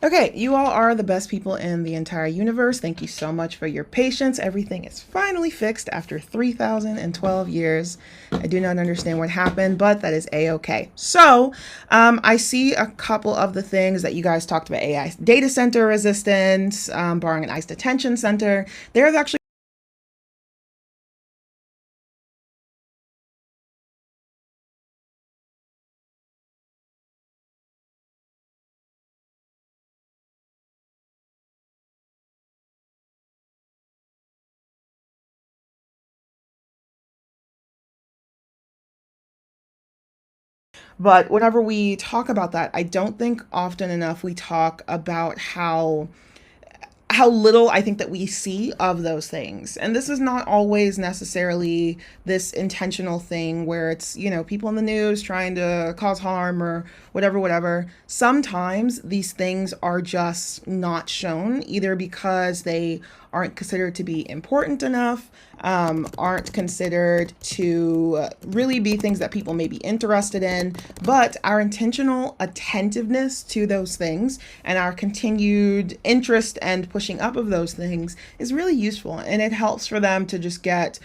Okay, you all are the best people in the entire universe. Thank you so much for your patience. Everything is finally fixed after 3,012 years. I do not understand what happened, but that is a-okay. So, I see a couple of the things that you guys talked about: AI data center resistance, borrowing an ICE detention center. There's actually But whenever we talk about that, I don't think often enough we talk about how little I think that we see of those things. And this is not always necessarily this intentional thing where it's, people in the news trying to cause harm or whatever, whatever. Sometimes these things are just not shown, either because they aren't considered to be important enough, aren't considered to really be things that people may be interested in. But our intentional attentiveness to those things and our continued interest and pushing up of those things is really useful. And it helps for them to just get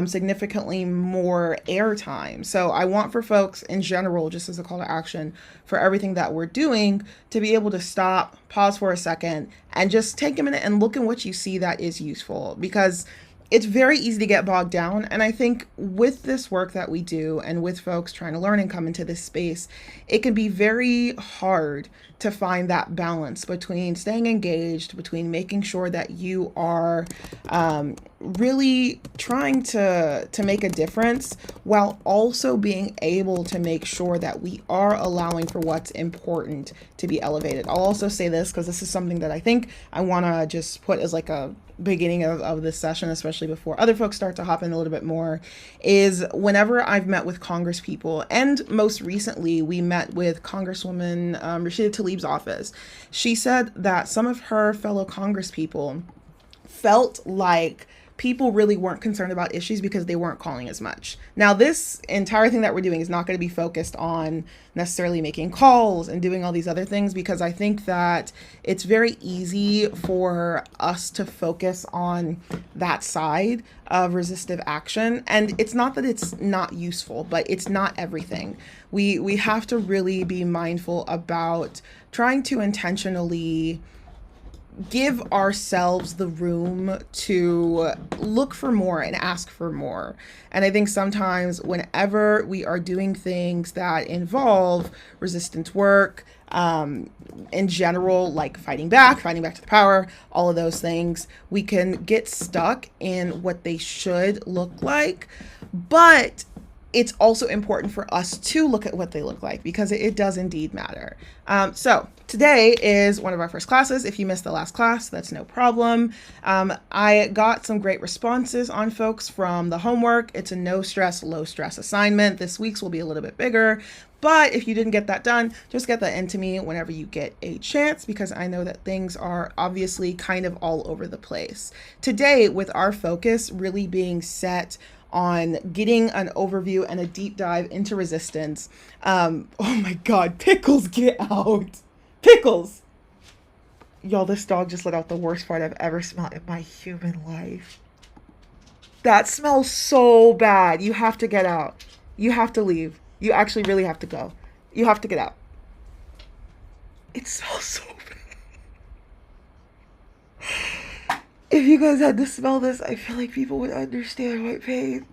significantly more airtime. So I want for folks in general, just as a call to action for everything that we're doing, to be able to stop, pause for a second, and just take a minute and look at what you see that is useful, because it's very easy to get bogged down. And I think with this work that we do and with folks trying to learn and come into this space, it can be very hard to find that balance between staying engaged, between making sure that you are really trying to make a difference, while also being able to make sure that we are allowing for what's important to be elevated. I'll also say this because this is something that I think I want to just put as like a beginning of this session, especially before other folks start to hop in a little bit more, is whenever I've met with Congress people, and most recently we met with Congresswoman Rashida Tlaib's office, she said that some of her fellow Congress people felt like people really weren't concerned about issues because they weren't calling as much. Now, this entire thing that we're doing is not going to be focused on necessarily making calls and doing all these other things, because I think that it's very easy for us to focus on that side of resistive action. And it's not that it's not useful, but it's not everything. We have to really be mindful about trying to intentionally give ourselves the room to look for more and ask for more. And I think sometimes whenever we are doing things that involve resistance work, in general, like fighting back to the power, all of those things, we can get stuck in what they should look like. But it's also important for us to look at what they look like, because it does indeed matter. So today is one of our first classes. If you missed the last class, that's no problem. I got some great responses on folks from the homework. It's a no stress, low stress assignment. This week's will be a little bit bigger, but if you didn't get that done, just get that into me whenever you get a chance, because I know that things are obviously kind of all over the place. Today, with our focus really being set on getting an overview and a deep dive into resistance. Oh my God, Pickles, get out. Pickles. Y'all, this dog just let out the worst fart I've ever smelled in my human life. That smells so bad. You have to get out. You have to leave. You actually really have to go. You have to get out. It smells so bad. If you guys had to smell this, I feel like people would understand my pain.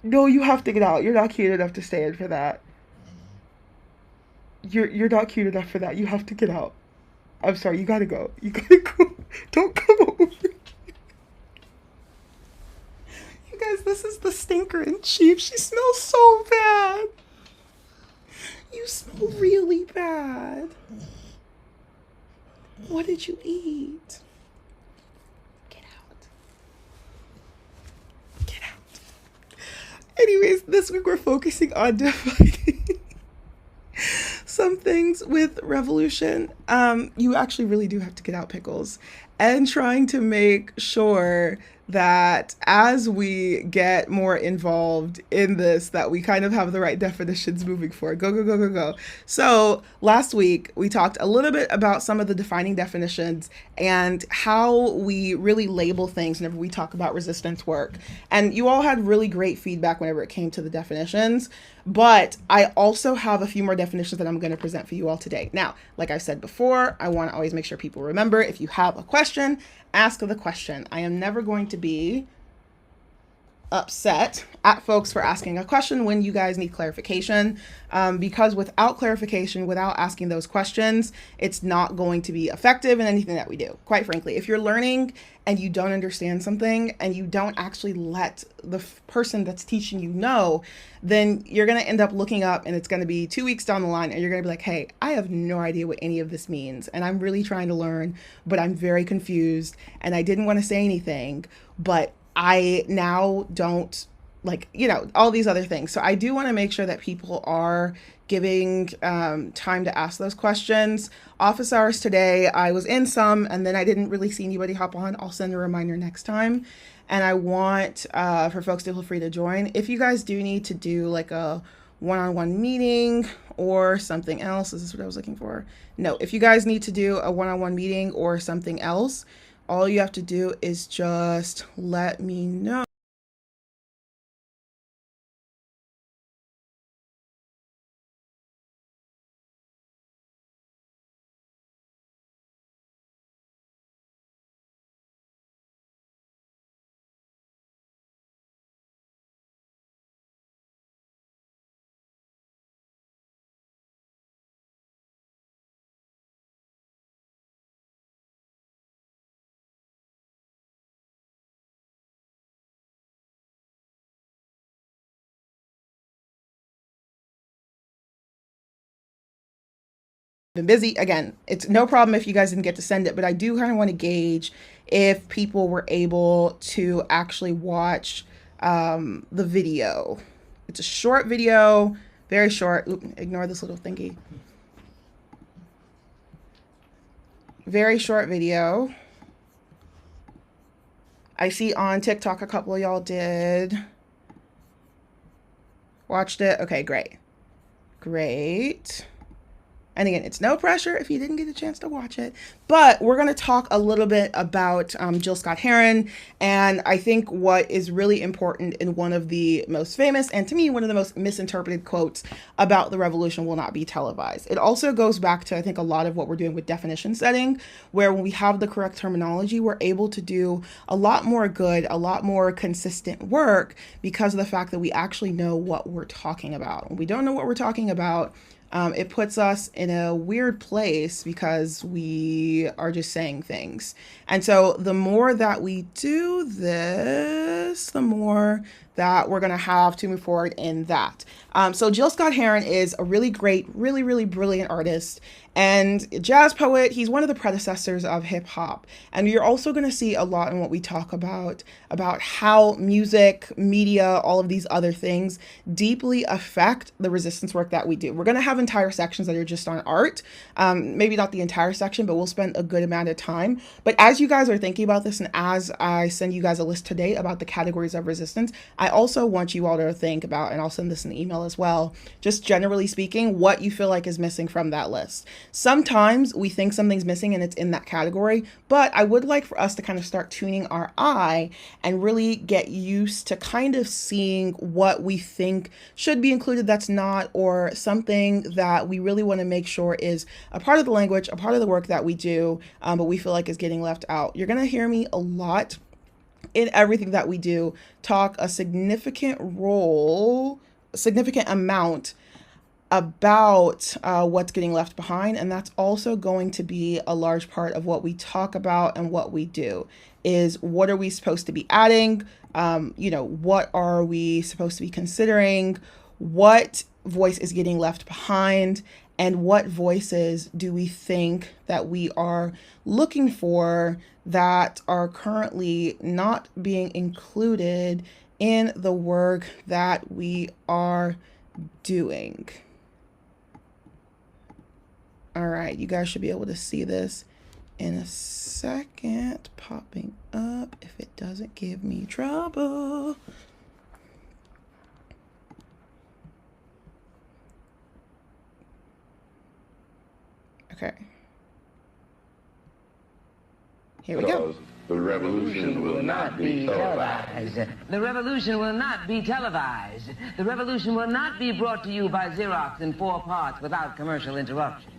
No, you have to get out. You're not cute enough to stay in for that. You're not cute enough for that. You have to get out. I'm sorry, you gotta go. You gotta go. Don't come over. You guys, this is the stinker in chief. She smells so bad. You smell really bad. What did you eat? Get out. Get out. Anyways, this week we're focusing on defining some things with revolution. You actually really do have to get out, Pickles, and trying to make sure that as we get more involved in this, that we kind of have the right definitions moving forward. Go, go, go, go, go. So last week we talked a little bit about some of the defining definitions and how we really label things whenever we talk about resistance work. And you all had really great feedback whenever it came to the definitions. But I also have a few more definitions that I'm going to present for you all today. Now, like I said before, I want to always make sure people remember, if you have a question, ask the question. I am never going to be upset at folks for asking a question when you guys need clarification, because without clarification, without asking those questions, it's not going to be effective in anything that we do. Quite frankly, if you're learning and you don't understand something and you don't actually let the person that's teaching you know, then you're going to end up looking up and it's going to be 2 weeks down the line and you're going to be like, hey, I have no idea what any of this means and I'm really trying to learn, but I'm very confused and I didn't want to say anything, but I now don't, like, all these other things. So I do want to make sure that people are giving time to ask those questions. Office hours today, I was in some and then I didn't really see anybody hop on. I'll send a reminder next time. And I want for folks to feel free to join. If you guys do need to do like a one-on-one meeting or something else, is this what I was looking for? No, if you guys need to do a one-on-one meeting or something else, all you have to do is just let me know. Been busy again. It's no problem if you guys didn't get to send it, but I do kind of want to gauge if people were able to actually watch the video. It's a short video, very short. Oop, ignore this little thingy. Very short video. I see on TikTok a couple of y'all did. Watched it. Okay, great. Great. And again, it's no pressure if you didn't get a chance to watch it, but we're going to talk a little bit about Jill Scott Heron. And I think what is really important in one of the most famous, and to me, one of the most misinterpreted quotes about the revolution will not be televised. It also goes back to, I think, a lot of what we're doing with definition setting, where when we have the correct terminology, we're able to do a lot more good, a lot more consistent work because of the fact that we actually know what we're talking about. When we don't know what we're talking about, it puts us in a weird place because we are just saying things. And so the more that we do this, the more that we're going to have to move forward in that. So Jill Scott Heron is a really great, really, really brilliant artist and jazz poet. He's one of the predecessors of hip hop. And you're also going to see a lot in what we talk about how music, media, all of these other things deeply affect the resistance work that we do. We're going to have entire sections that are just on art. Maybe not the entire section, but we'll spend a good amount of time. But as you guys are thinking about this, and as I send you guys a list today about the categories of resistance, I also want you all to think about, and I'll send this in the email as well, just generally speaking, what you feel like is missing from that list. Sometimes we think something's missing and it's in that category, but I would like for us to kind of start tuning our eye and really get used to kind of seeing what we think should be included that's not, or something that we really want to make sure is a part of the language, a part of the work that we do, but we feel like is getting left out. You're going to hear me a lot in everything that we do talk a significant amount about what's getting left behind. And that's also going to be a large part of what we talk about and what we do is what are we supposed to be adding? What are we supposed to be considering? What voice is getting left behind? And what voices do we think that we are looking for that are currently not being included in the work that we are doing? All right, you guys should be able to see this in a second, popping up if it doesn't give me trouble. Okay. Here we go. The revolution will not be televised. The revolution will not be televised. The revolution will not be brought to you by Xerox in 4 parts without commercial interruption.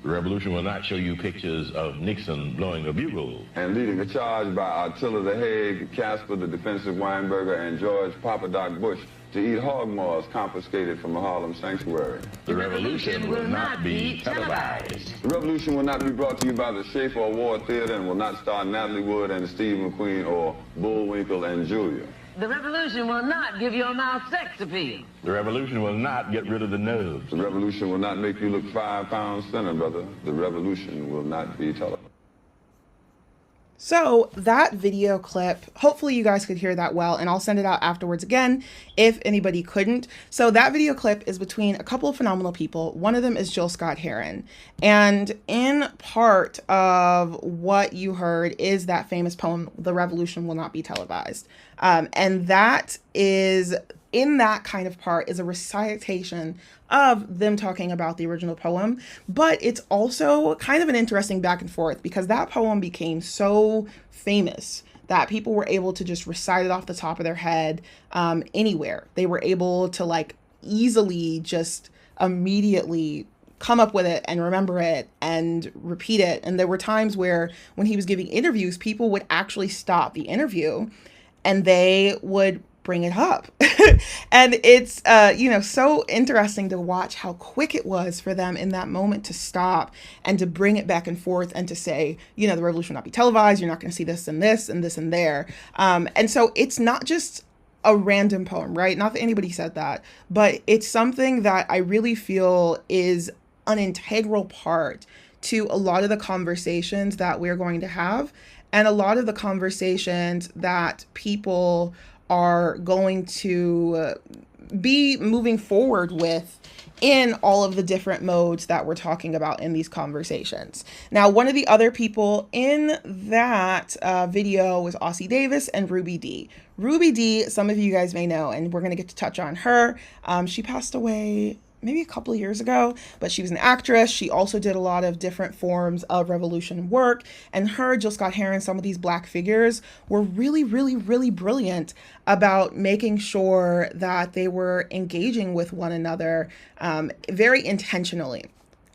The revolution will not show you pictures of Nixon blowing a bugle. And leading a charge by Attila the Hague, Casper the defensive Weinberger, and George Papa Doc Bush to eat hog maws confiscated from a Harlem sanctuary. The revolution will not be televised. The revolution will not be brought to you by the Schaefer Award Theater and will not star Natalie Wood and Steve McQueen or Bullwinkle and Julia. The revolution will not give your mouth sex appeal. The revolution will not get rid of the nose. The revolution will not make you look 5 pounds thinner, brother. The revolution will not be televised. So that video clip, hopefully you guys could hear that well, and I'll send it out afterwards again if anybody couldn't. So that video clip is between a couple of phenomenal people. One of them is Jill Scott Heron. And in part of what you heard is that famous poem, The Revolution Will Not Be Televised. And that is, in that kind of part, is a recitation of them talking about the original poem, but it's also kind of an interesting back and forth because that poem became so famous that people were able to just recite it off the top of their head anywhere. They were able to like easily just immediately come up with it and remember it and repeat it. And there were times where when he was giving interviews, people would actually stop the interview and they would bring it up. And it's, so interesting to watch how quick it was for them in that moment to stop and to bring it back and forth and to say, the revolution will not be televised. You're not going to see this and this and this and there. And so it's not just a random poem, right? Not that anybody said that, but it's something that I really feel is an integral part to a lot of the conversations that we're going to have and a lot of the conversations that people are going to be moving forward with in all of the different modes that we're talking about in these conversations. Now, one of the other people in that video was Ossie Davis and Ruby Dee. Ruby Dee, some of you guys may know, and we're going to get to touch on her. She passed away maybe a couple of years ago, but she was an actress. She also did a lot of different forms of revolution work, and her, Jill Scott Heron, some of these Black figures were really, really, really brilliant about making sure that they were engaging with one another very intentionally.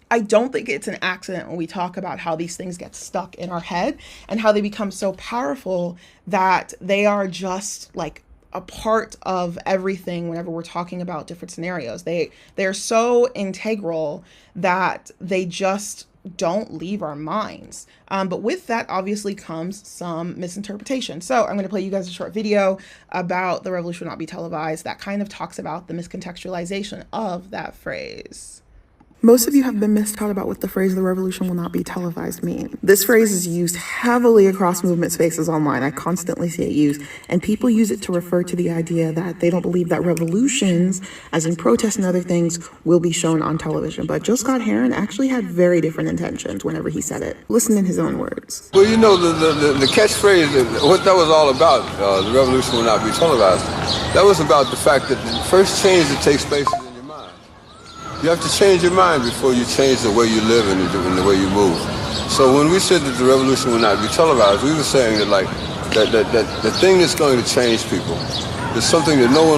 I don't think it's an accident when we talk about how these things get stuck in our head and how they become so powerful that they are just like a part of everything whenever we're talking about different scenarios. They're so integral that they just don't leave our minds. But with that obviously comes some misinterpretation. So I'm going to play you guys a short video about the revolution will not be televised that kind of talks about the miscontextualization of that phrase. Most of you have been mistaught about what the phrase "the revolution will not be televised" mean. This phrase is used heavily across movement spaces online. I constantly see it used, and people use it to refer to the idea that they don't believe that revolutions, as in protests and other things, will be shown on television. But Jill Scott Heron actually had very different intentions whenever he said it. Listen in his own words. Well, the catchphrase, what that was all about, the revolution will not be televised, that was about the fact that the first change that takes place is in your mind. You have to change your mind before you change the way you live and the way you move. So when we said that the revolution will not be televised, we were saying that the thing that's going to change people is something that no one